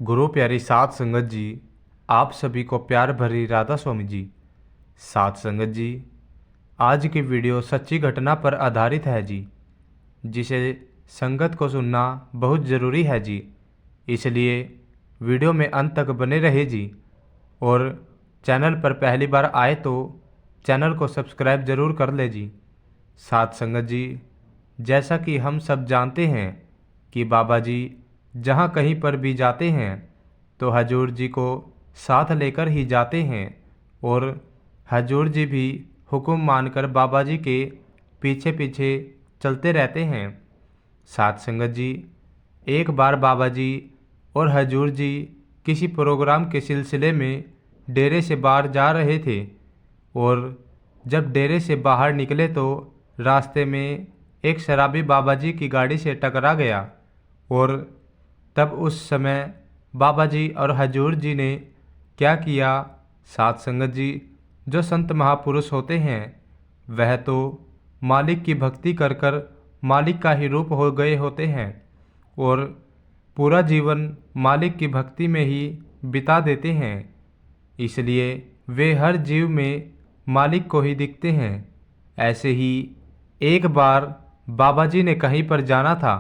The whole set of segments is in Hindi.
गुरु प्यारी साध संगत जी, आप सभी को प्यार भरी राधा स्वामी जी। साध संगत जी, आज की वीडियो सच्ची घटना पर आधारित है जी, जिसे संगत को सुनना बहुत ज़रूरी है जी। इसलिए वीडियो में अंत तक बने रहे जी। और चैनल पर पहली बार आए तो चैनल को सब्सक्राइब ज़रूर कर ले जी। साध संगत जी, जैसा कि हम सब जानते हैं कि बाबा जी जहाँ कहीं पर भी जाते हैं तो हजूर जी को साथ लेकर ही जाते हैं, और हजूर जी भी हुक्म मानकर बाबा जी के पीछे पीछे चलते रहते हैं। साध संगत जी, एक बार बाबा जी और हजूर जी किसी प्रोग्राम के सिलसिले में डेरे से बाहर जा रहे थे, और जब डेरे से बाहर निकले तो रास्ते में एक शराबी बाबा जी की गाड़ी से टकरा गया। और तब उस समय बाबा जी और हजूर जी ने क्या किया? साध संगत जी, जो संत महापुरुष होते हैं वह तो मालिक की भक्ति कर कर मालिक का ही रूप हो गए होते हैं, और पूरा जीवन मालिक की भक्ति में ही बिता देते हैं। इसलिए वे हर जीव में मालिक को ही दिखते हैं। ऐसे ही एक बार बाबा जी ने कहीं पर जाना था,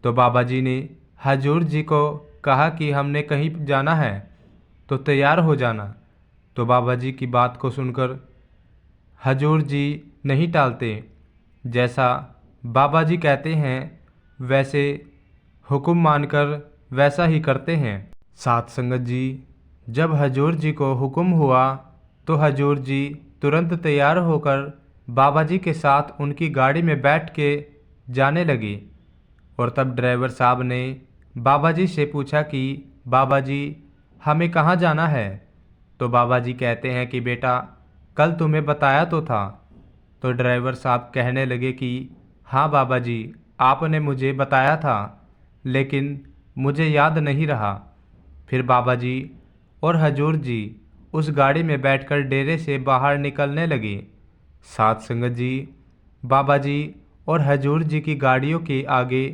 तो बाबा जी ने हजूर जी को कहा कि हमने कहीं जाना है तो तैयार हो जाना। तो बाबा जी की बात को सुनकर हजूर जी नहीं टालते। जैसा बाबा जी कहते हैं वैसे हुक्म मानकर वैसा ही करते हैं। साथ संगत जी, जब हजूर जी को हुक्म हुआ तो हजूर जी तुरंत तैयार होकर बाबा जी के साथ उनकी गाड़ी में बैठ के जाने लगे। और तब ड्राइवर साहब ने बाबा जी से पूछा कि बाबा जी हमें कहाँ जाना है? तो बाबा जी कहते हैं कि बेटा कल तुम्हें बताया तो था। तो ड्राइवर साहब कहने लगे कि हाँ बाबा जी, आपने मुझे बताया था लेकिन मुझे याद नहीं रहा। फिर बाबा जी और हजूर जी उस गाड़ी में बैठकर डेरे से बाहर निकलने लगे। साथ संगत जी, बाबा जी और हजूर जी की गाड़ियों के आगे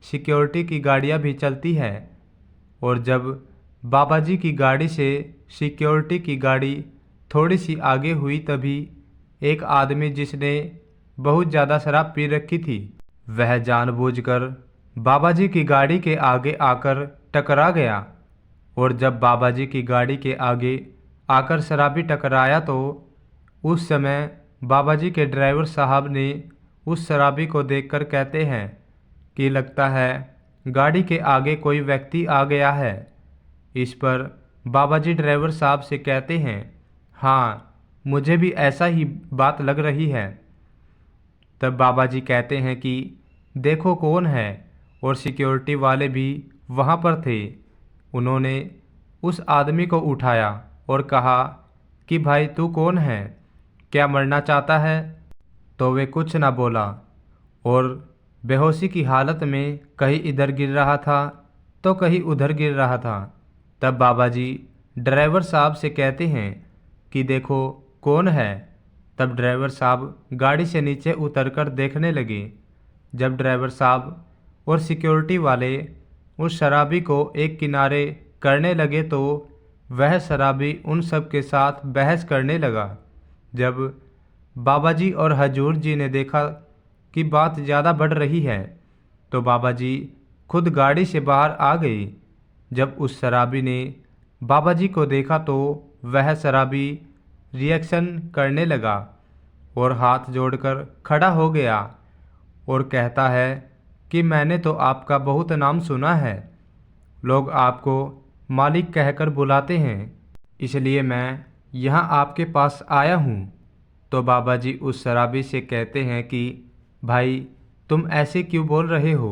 सिक्योरिटी की गाड़ियाँ भी चलती हैं। और जब बाबा जी की गाड़ी से सिक्योरिटी की गाड़ी थोड़ी सी आगे हुई, तभी एक आदमी जिसने बहुत ज़्यादा शराब पी रखी थी वह जानबूझकर बाबा जी की गाड़ी के आगे आकर टकरा गया। और जब बाबा जी की गाड़ी के आगे आकर शराबी टकराया तो उस समय बाबा जी के ड्राइवर साहब ने उस शराबी को देखकर कहते हैं कि लगता है गाड़ी के आगे कोई व्यक्ति आ गया है। इस पर बाबा जी ड्राइवर साहब से कहते हैं, हाँ मुझे भी ऐसा ही बात लग रही है। तब बाबा जी कहते हैं कि देखो कौन है, और सिक्योरिटी वाले भी वहाँ पर थे। उन्होंने उस आदमी को उठाया और कहा कि भाई तू कौन है, क्या मरना चाहता है? तो वे कुछ न बोला और बेहोशी की हालत में कहीं इधर गिर रहा था तो कहीं उधर गिर रहा था। तब बाबा जी ड्राइवर साहब से कहते हैं कि देखो कौन है। तब ड्राइवर साहब गाड़ी से नीचे उतरकर देखने लगे। जब ड्राइवर साहब और सिक्योरिटी वाले उस शराबी को एक किनारे करने लगे तो वह शराबी उन सब के साथ बहस करने लगा। जब बाबा जी और हजूर जी ने देखा कि बात ज़्यादा बढ़ रही है तो बाबा जी खुद गाड़ी से बाहर आ गए। जब उस शराबी ने बाबा जी को देखा तो वह शराबी रिएक्शन करने लगा और हाथ जोड़कर खड़ा हो गया और कहता है कि मैंने तो आपका बहुत नाम सुना है, लोग आपको मालिक कहकर बुलाते हैं, इसलिए मैं यहाँ आपके पास आया हूँ। तो बाबा जी उस शराबी से कहते हैं कि भाई तुम ऐसे क्यों बोल रहे हो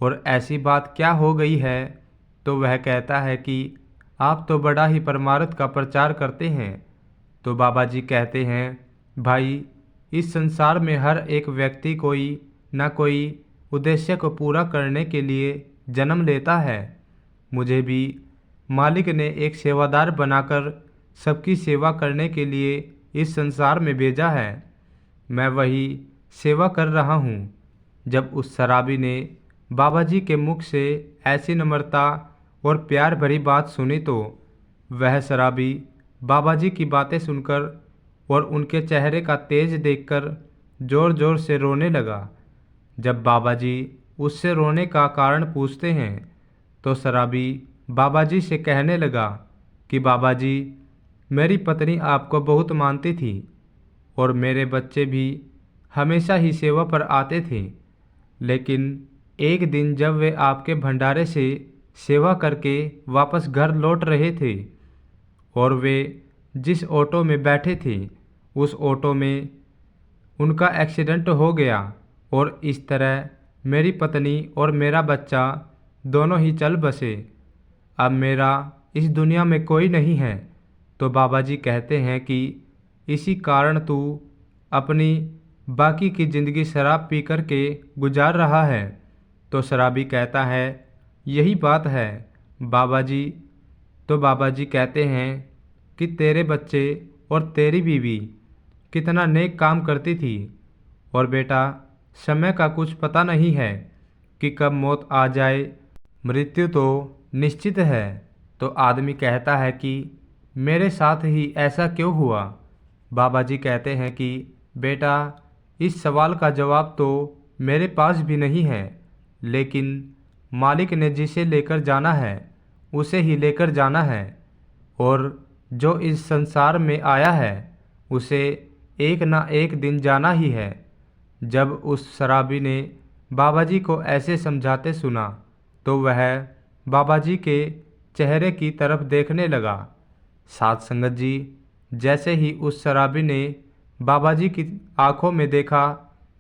और ऐसी बात क्या हो गई है? तो वह कहता है कि आप तो बड़ा ही परमार्थ का प्रचार करते हैं। तो बाबा जी कहते हैं भाई इस संसार में हर एक व्यक्ति कोई न कोई उद्देश्य को पूरा करने के लिए जन्म लेता है। मुझे भी मालिक ने एक सेवादार बनाकर सबकी सेवा करने के लिए इस संसार में भेजा है। मैं वही सेवा कर रहा हूँ। जब उस शराबी ने बाबा जी के मुख से ऐसी नम्रता और प्यार भरी बात सुनी तो वह शराबी बाबा जी की बातें सुनकर और उनके चेहरे का तेज देखकर जोर जोर से रोने लगा। जब बाबा जी उससे रोने का कारण पूछते हैं तो शराबी बाबा जी से कहने लगा कि बाबा जी, मेरी पत्नी आपको बहुत मानती थी और मेरे बच्चे भी हमेशा ही सेवा पर आते थे, लेकिन एक दिन जब वे आपके भंडारे से सेवा करके वापस घर लौट रहे थे और वे जिस ऑटो में बैठे थे उस ऑटो में उनका एक्सीडेंट हो गया और इस तरह मेरी पत्नी और मेरा बच्चा दोनों ही चल बसे। अब मेरा इस दुनिया में कोई नहीं है। तो बाबा जी कहते हैं कि इसी कारण तू अपनी बाकी की ज़िंदगी शराब पी कर के गुजार रहा है। तो शराबी कहता है, यही बात है बाबा जी। तो बाबा जी कहते हैं कि तेरे बच्चे और तेरी बीवी कितना नेक काम करती थी और बेटा, समय का कुछ पता नहीं है कि कब मौत आ जाए, मृत्यु तो निश्चित है। तो आदमी कहता है कि मेरे साथ ही ऐसा क्यों हुआ। बाबा जी कहते हैं कि बेटा, इस सवाल का जवाब तो मेरे पास भी नहीं है, लेकिन मालिक ने जिसे लेकर जाना है उसे ही लेकर जाना है और जो इस संसार में आया है उसे एक ना एक दिन जाना ही है। जब उस शराबी ने बाबा जी को ऐसे समझाते सुना तो वह बाबा जी के चेहरे की तरफ देखने लगा। साध संगत जी, जैसे ही उस शराबी ने बाबा जी की आंखों में देखा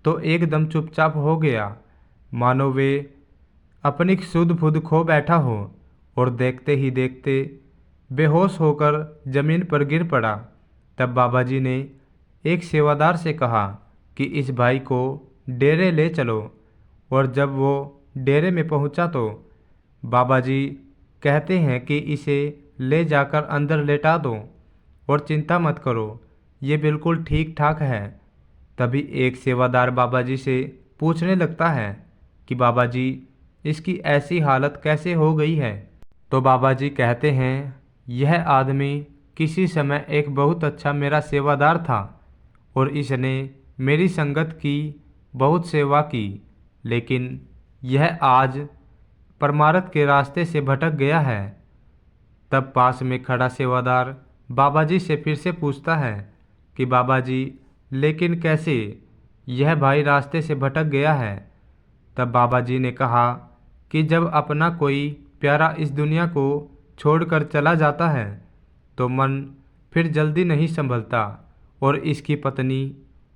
तो एकदम चुपचाप हो गया, मानो वे अपनी सुध बुध खो बैठा हो और देखते ही देखते बेहोश होकर जमीन पर गिर पड़ा। तब बाबा जी ने एक सेवादार से कहा कि इस भाई को डेरे ले चलो। और जब वो डेरे में पहुंचा तो बाबा जी कहते हैं कि इसे ले जाकर अंदर लेटा दो और चिंता मत करो, ये बिल्कुल ठीक ठाक है। तभी एक सेवादार बाबा जी से पूछने लगता है कि बाबा जी, इसकी ऐसी हालत कैसे हो गई है। तो बाबा जी कहते हैं, यह आदमी किसी समय एक बहुत अच्छा मेरा सेवादार था और इसने मेरी संगत की, बहुत सेवा की, लेकिन यह आज परमार्थ के रास्ते से भटक गया है। तब पास में खड़ा सेवादार बाबा जी से फिर से पूछता है कि बाबा जी, लेकिन कैसे, यह भाई रास्ते से भटक गया है। तब बाबा जी ने कहा कि जब अपना कोई प्यारा इस दुनिया को छोड़कर चला जाता है तो मन फिर जल्दी नहीं संभलता और इसकी पत्नी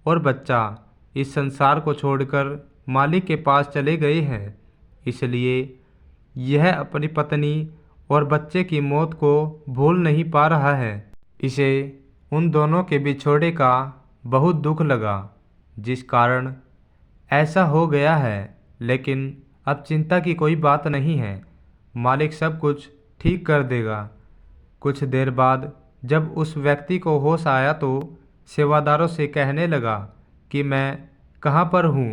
और बच्चा इस संसार को छोड़कर मालिक के पास चले गए हैं। इसलिए यह अपनी पत्नी और बच्चे की मौत को भूल नहीं पा रहा है। इसे उन दोनों के बिछोड़े का बहुत दुख लगा, जिस कारण ऐसा हो गया है। लेकिन अब चिंता की कोई बात नहीं है, मालिक सब कुछ ठीक कर देगा। कुछ देर बाद जब उस व्यक्ति को होश आया तो सेवादारों से कहने लगा कि मैं कहाँ पर हूँ।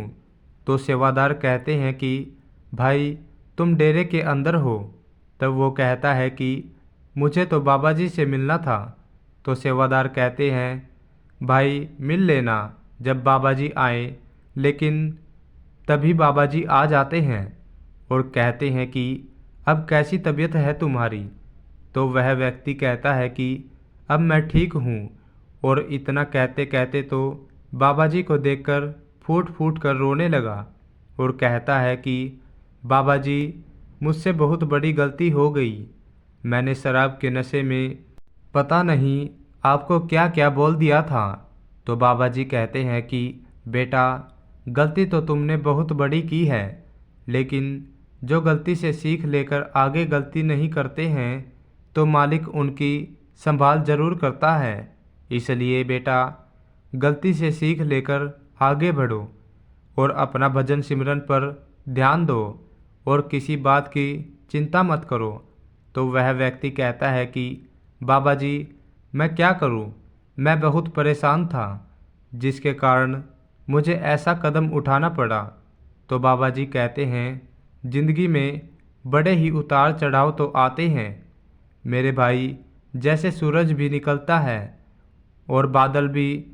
तो सेवादार कहते हैं कि भाई, तुम डेरे के अंदर हो। तब वो कहता है कि मुझे तो बाबा जी से मिलना था। तो सेवादार कहते हैं, भाई मिल लेना जब बाबा जी आए। लेकिन तभी बाबा जी आ जाते हैं और कहते हैं कि अब कैसी तबीयत है तुम्हारी। तो वह व्यक्ति कहता है कि अब मैं ठीक हूँ। और इतना कहते कहते तो बाबा जी को देखकर फूट फूट कर रोने लगा और कहता है कि बाबा जी, मुझसे बहुत बड़ी गलती हो गई। मैंने शराब के नशे में पता नहीं आपको क्या क्या बोल दिया था। तो बाबा जी कहते हैं कि बेटा, गलती तो तुमने बहुत बड़ी की है, लेकिन जो गलती से सीख लेकर आगे गलती नहीं करते हैं तो मालिक उनकी संभाल जरूर करता है। इसलिए बेटा, गलती से सीख लेकर आगे बढ़ो और अपना भजन सिमरन पर ध्यान दो और किसी बात की चिंता मत करो। तो वह व्यक्ति कहता है कि बाबा जी, मैं क्या करूं? मैं बहुत परेशान था, जिसके कारण मुझे ऐसा कदम उठाना पड़ा। तो बाबा जी कहते हैं, जिंदगी में बड़े ही उतार चढ़ाव तो आते हैं मेरे भाई, जैसे सूरज भी निकलता है और बादल भी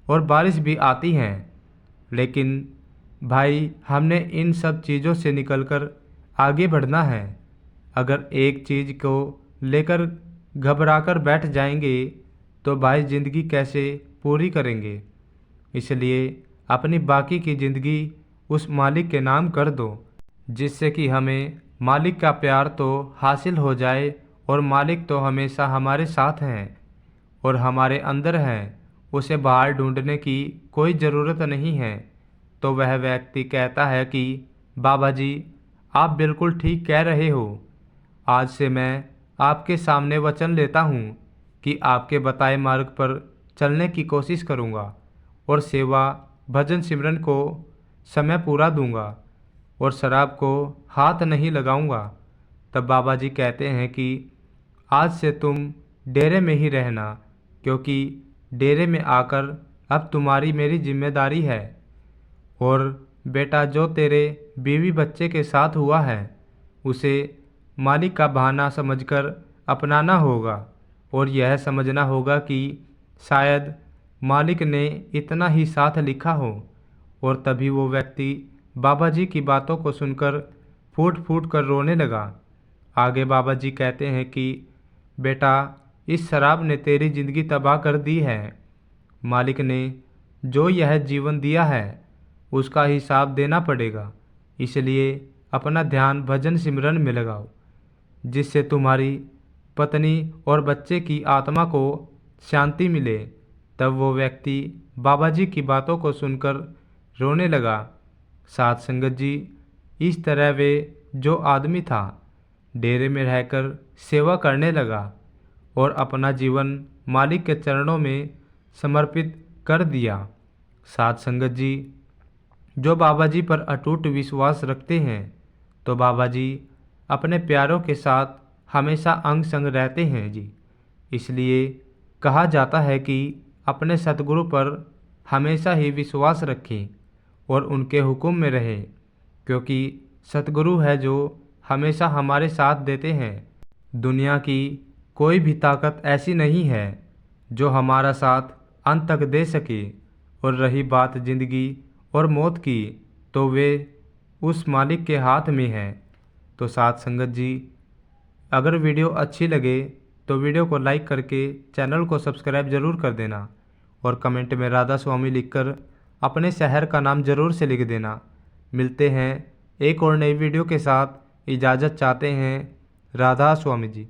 और बारिश भी आती हैं। लेकिन भाई, हमने इन सब चीज़ों से निकलकर आगे बढ़ना है। अगर एक चीज़ को लेकर घबराकर बैठ जाएंगे तो भाई ज़िंदगी कैसे पूरी करेंगे। इसलिए अपनी बाकी की ज़िंदगी उस मालिक के नाम कर दो, जिससे कि हमें मालिक का प्यार तो हासिल हो जाए। और मालिक तो हमेशा हमारे साथ हैं और हमारे अंदर हैं, उसे बाहर ढूंढने की कोई ज़रूरत नहीं है। तो वह व्यक्ति कहता है कि बाबा जी, आप बिल्कुल ठीक कह रहे हो। आज से मैं आपके सामने वचन लेता हूँ कि आपके बताए मार्ग पर चलने की कोशिश करूँगा और सेवा, भजन, सिमरन को समय पूरा दूंगा और शराब को हाथ नहीं लगाऊंगा। तब बाबा जी कहते हैं कि आज से तुम डेरे में ही रहना, क्योंकि डेरे में आकर अब तुम्हारी मेरी जिम्मेदारी है। और बेटा, जो तेरे बीवी बच्चे के साथ हुआ है उसे मालिक का बहाना समझकर अपनाना होगा और यह समझना होगा कि शायद मालिक ने इतना ही साथ लिखा हो। और तभी वो व्यक्ति बाबा जी की बातों को सुनकर फूट फूट कर रोने लगा। आगे बाबा जी कहते हैं कि बेटा, इस शराब ने तेरी ज़िंदगी तबाह कर दी है। मालिक ने जो यह जीवन दिया है उसका हिसाब देना पड़ेगा। इसलिए अपना ध्यान भजन सिमरन में लगाओ, जिससे तुम्हारी पत्नी और बच्चे की आत्मा को शांति मिले। तब वो व्यक्ति बाबा जी की बातों को सुनकर रोने लगा। साथ संगत जी, इस तरह वे जो आदमी था डेरे में रहकर सेवा करने लगा और अपना जीवन मालिक के चरणों में समर्पित कर दिया। साथ संगत जी, जो बाबा जी पर अटूट विश्वास रखते हैं तो बाबा जी अपने प्यारों के साथ हमेशा अंग संग रहते हैं जी। इसलिए कहा जाता है कि अपने सतगुरु पर हमेशा ही विश्वास रखें और उनके हुक्म में रहें, क्योंकि सतगुरु है जो हमेशा हमारे साथ देते हैं। दुनिया की कोई भी ताकत ऐसी नहीं है जो हमारा साथ अंत तक दे सके। और रही बात ज़िंदगी और मौत की, तो वे उस मालिक के हाथ में है। तो साथ संगत जी, अगर वीडियो अच्छी लगे तो वीडियो को लाइक करके चैनल को सब्सक्राइब ज़रूर कर देना और कमेंट में राधा स्वामी लिखकर अपने शहर का नाम ज़रूर से लिख देना। मिलते हैं एक और नई वीडियो के साथ। इजाज़त चाहते हैं राधा स्वामी जी।